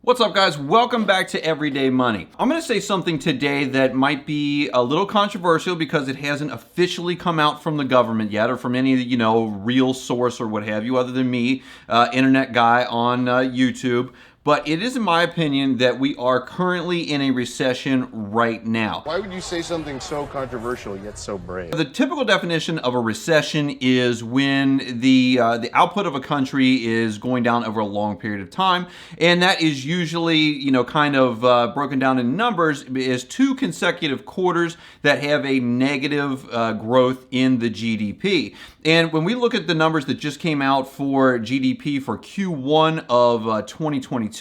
What's up, guys? Welcome back to Everyday Money. I'm going to say something today that might be a little controversial because it hasn't officially come out from the government yet or from any, real source or what have you other than me, internet guy on YouTube. But it is, in my opinion, that we are currently in a recession right now. Why would you say something so controversial yet so brave? The typical definition of a recession is when the output of a country is going down over a long period of time, and that is usually, broken down in numbers as 2 consecutive quarters that have a negative growth in the GDP. And when we look at the numbers that just came out for GDP for Q1 of 2022,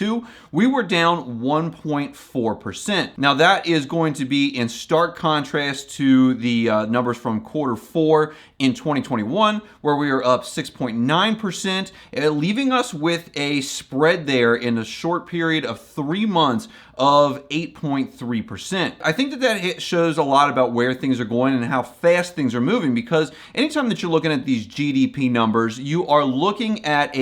we were down 1.4%. Now that is going to be in stark contrast to the numbers from quarter 4 in 2021, where we were up 6.9%, leaving us with a spread there in a short period of 3 months of 8.3%. I think that shows a lot about where things are going and how fast things are moving, because anytime that you're looking at these GDP numbers, you are looking at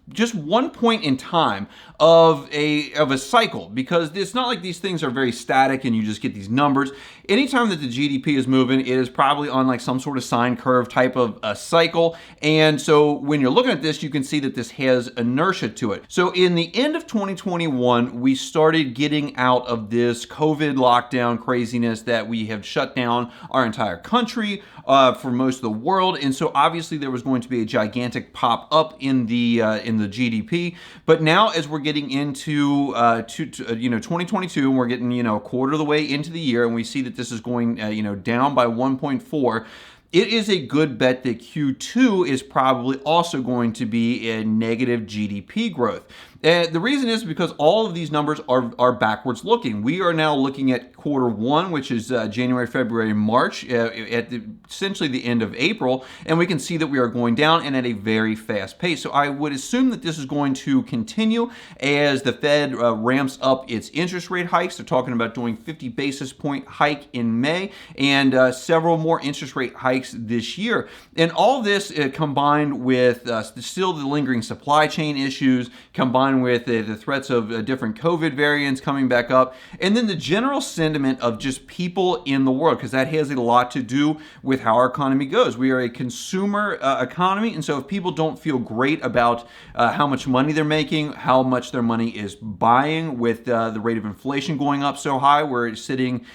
just one point in time of a cycle, because it's not like these things are very static and you just get these numbers. Anytime that the GDP is moving, it is probably on like some sort of sine curve type of a cycle. And so when you're looking at this, you can see that this has inertia to it. So in the end of 2021, we started getting out of this COVID lockdown craziness that we have shut down our entire country for most of the world. And so obviously there was going to be a gigantic pop up in the GDP. But now as we're getting into 2022, and we're getting a quarter of the way into the year, and we see that this is going down by 1.4. It is a good bet that Q2 is probably also going to be a negative GDP growth. The reason is because all of these numbers are backwards looking. We are now looking at quarter 1, which is January, February, March, at essentially the end of April, and we can see that we are going down and at a very fast pace. So I would assume that this is going to continue as the Fed ramps up its interest rate hikes. They're talking about doing 50 basis point hike in May and several more interest rate hikes this year. And all this combined with still the lingering supply chain issues, combined with the threats of different COVID variants coming back up, and then the general sentiment of just people in the world, because that has a lot to do with how our economy goes. We are a consumer economy, and so if people don't feel great about how much money they're making, how much their money is buying with the rate of inflation going up so high, we're sitting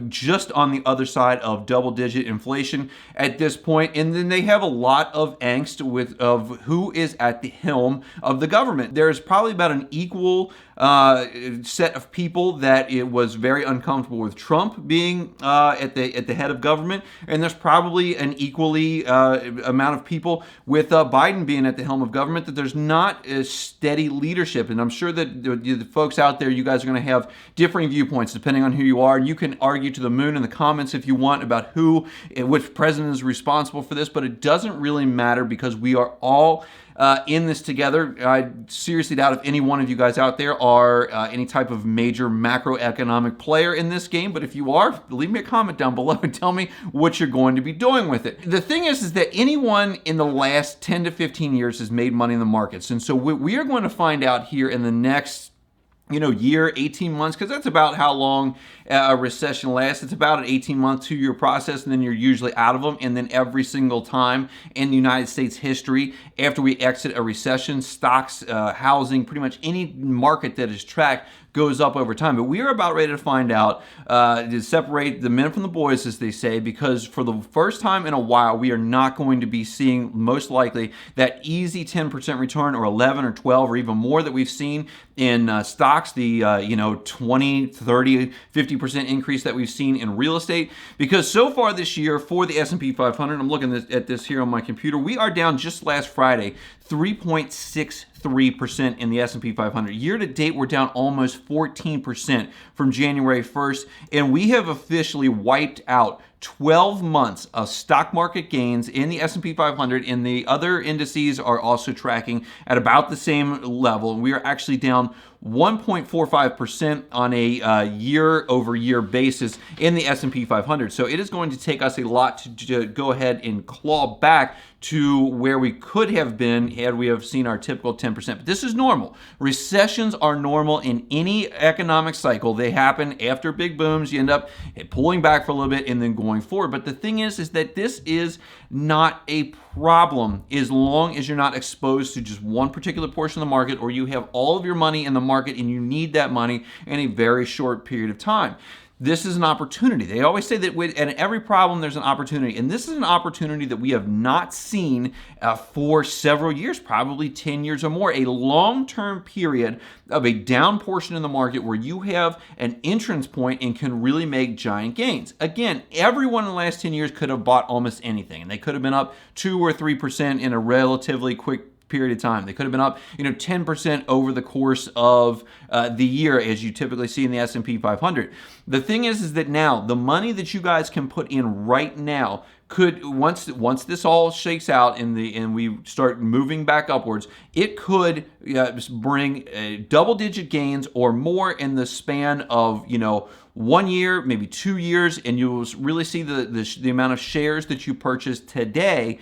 just on the other side of double-digit inflation at this point, and then they have a lot of angst of who is at the helm of the government. There's probably about an equal set of people that it was very uncomfortable with Trump being at the head of government, and there's probably an equally amount of people with Biden being at the helm of government that there's not a steady leadership. And I'm sure that the folks out there, you guys are going to have differing viewpoints depending on who you are, and you can argue to the moon in the comments if you want about which president is responsible for this, but it doesn't really matter because we are all in this together. I seriously doubt if any one of you guys out there are any type of major macroeconomic player in this game, but if you are, leave me a comment down below and tell me what you're going to be doing with it. The thing is that anyone in the last 10 to 15 years has made money in the markets, and so we are going to find out here in the next year, 18 months, because that's about how long a recession lasts. It's about an 18-month, 2-year process, and then you're usually out of them. And then every single time in the United States history, after we exit a recession, stocks, housing, pretty much any market that is tracked goes up over time. But we are about ready to find out, to separate the men from the boys, as they say, because for the first time in a while, we are not going to be seeing, most likely, that easy 10% return or 11 or 12 or even more that we've seen in stocks, the 20, 30, 50% increase that we've seen in real estate. Because so far this year for the S&P 500, I'm looking at this here on my computer, we are down just last Friday 3.63% in the S&P 500. Year to date, we're down almost 14% from January 1st, and we have officially wiped out 12 months of stock market gains in the S&P 500, and the other indices are also tracking at about the same level. We are actually down 1.45% on a year-over-year basis in the S&P 500. So it is going to take us a lot to go ahead and claw back to where we could have been had we have seen our typical 10%. But this is normal. Recessions are normal in any economic cycle. They happen after big booms. You end up pulling back for a little bit and then going forward. But the thing is that this is not a problem as long as you're not exposed to just one particular portion of the market, or you have all of your money in the market and you need that money in a very short period of time. This is an opportunity. They always say that in every problem, there's an opportunity. And this is an opportunity that we have not seen for several years, probably 10 years or more, a long-term period of a down portion in the market where you have an entrance point and can really make giant gains. Again, everyone in the last 10 years could have bought almost anything, and they could have been up 2 or 3% in a relatively quick period of time. They could have been up, 10% over the course of the year, as you typically see in the S&P 500. The thing is that now the money that you guys can put in right now could, once this all shakes out and we start moving back upwards, it could bring double-digit gains or more in the span of 1 year, maybe 2 years, and you'll really see the amount of shares that you purchase today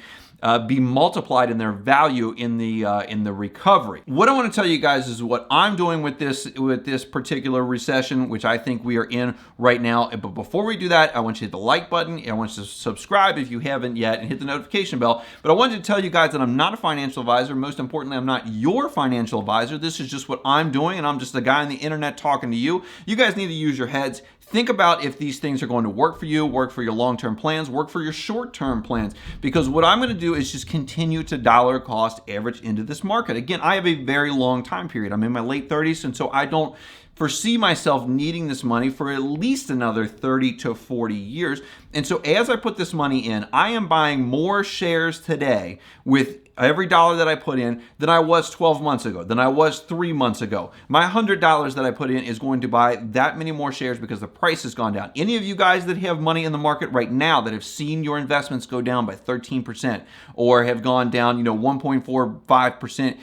be multiplied in their value in the recovery. What I want to tell you guys is what I'm doing with this particular recession, which I think we are in right now. But before we do that, I want you to hit the like button. I want you to subscribe if you haven't yet, and hit the notification bell. But I wanted to tell you guys that I'm not a financial advisor. Most importantly, I'm not your financial advisor. This is just what I'm doing, and I'm just a guy on the internet talking to you. You guys need to use your heads. Think about if these things are going to work for you, work for your long-term plans, work for your short-term plans. Because what I'm going to do is just continue to dollar cost average into this market. Again, I have a very long time period. I'm in my late 30s, and so I don't foresee myself needing this money for at least another 30 to 40 years. And so as I put this money in, I am buying more shares today with every dollar that I put in than I was 12 months ago, than I was 3 months ago. My $100 that I put in is going to buy that many more shares because the price has gone down. Any of you guys that have money in the market right now that have seen your investments go down by 13% or have gone down, 1.45%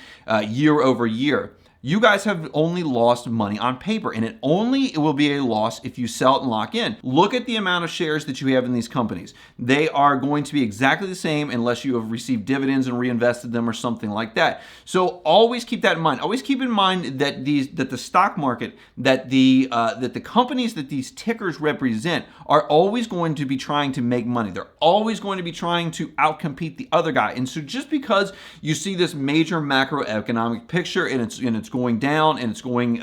year over year, you guys have only lost money on paper, and it will be a loss if you sell it and lock in. Look at the amount of shares that you have in these companies. They are going to be exactly the same unless you have received dividends and reinvested them or something like that. So always keep that in mind. Always keep in mind that the stock market, that the companies that these tickers represent are always going to be trying to make money. They're always going to be trying to outcompete the other guy. And so just because you see this major macroeconomic picture and it's going down and it's going,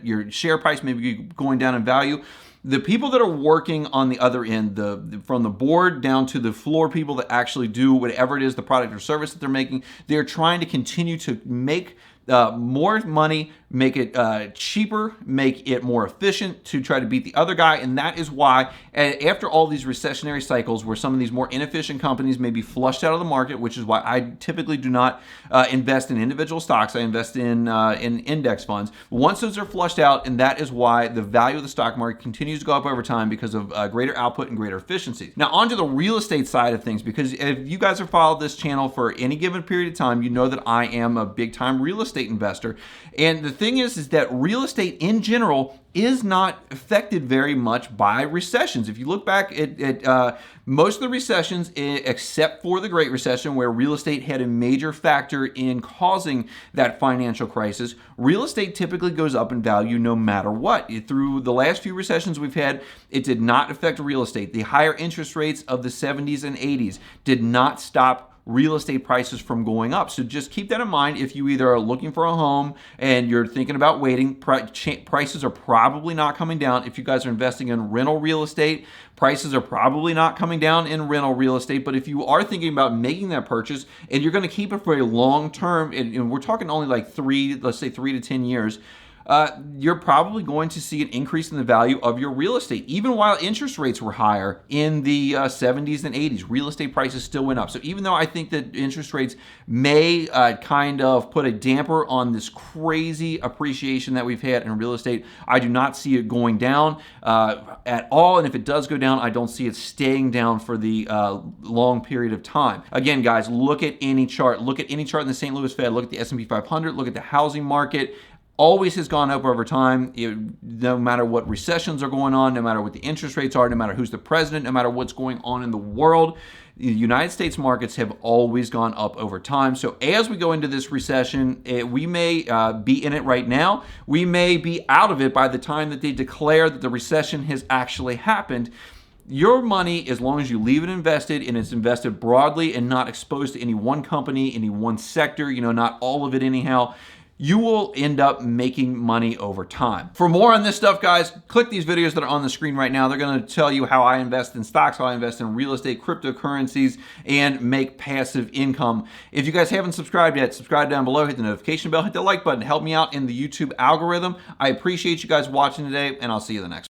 your share price may be going down in value, the people that are working on the other end, from the board down to the floor people that actually do whatever it is, the product or service that they're making, they're trying to continue to make more money, make it cheaper, make it more efficient to try to beat the other guy. And that is why after all these recessionary cycles where some of these more inefficient companies may be flushed out of the market, which is why I typically do not invest in individual stocks. I invest in index funds. Once those are flushed out, and that is why the value of the stock market continues to go up over time because of greater output and greater efficiency. Now onto the real estate side of things, because if you guys have followed this channel for any given period of time, you know that I am a big time real estate investor. And the thing is that real estate in general is not affected very much by recessions. If you look back at most of the recessions, except for the Great Recession, where real estate had a major factor in causing that financial crisis, real estate typically goes up in value no matter what. Through the last few recessions we've had, it did not affect real estate. The higher interest rates of the 70s and 80s did not stop real estate prices from going up. So just keep that in mind. If you either are looking for a home and you're thinking about waiting, prices are probably not coming down. If you guys are investing in rental real estate, prices are probably not coming down in rental real estate. But if you are thinking about making that purchase and you're going to keep it for a long term, and we're talking only like let's say 3 to 10 years, you're probably going to see an increase in the value of your real estate. Even while interest rates were higher in the 70s and 80s, real estate prices still went up. So even though I think that interest rates may kind of put a damper on this crazy appreciation that we've had in real estate, I do not see it going down at all. And if it does go down, I don't see it staying down for the long period of time. Again, guys, look at any chart. Look at any chart in the St. Louis Fed. Look at the S&P 500. Look at the housing market. always has gone up over time. No matter what recessions are going on, no matter what the interest rates are, no matter who's the president, no matter what's going on in the world, the United States markets have always gone up over time. So as we go into this recession, we may be in it right now. We may be out of it by the time that they declare that the recession has actually happened. Your money, as long as you leave it invested and it's invested broadly and not exposed to any one company, any one sector, not all of it anyhow, you will end up making money over time. For more on this stuff, guys, click these videos that are on the screen right now. They're going to tell you how I invest in stocks, how I invest in real estate, cryptocurrencies, and make passive income. If you guys haven't subscribed yet, subscribe down below, hit the notification bell, hit the like button, help me out in the YouTube algorithm. I appreciate you guys watching today, and I'll see you in the next one.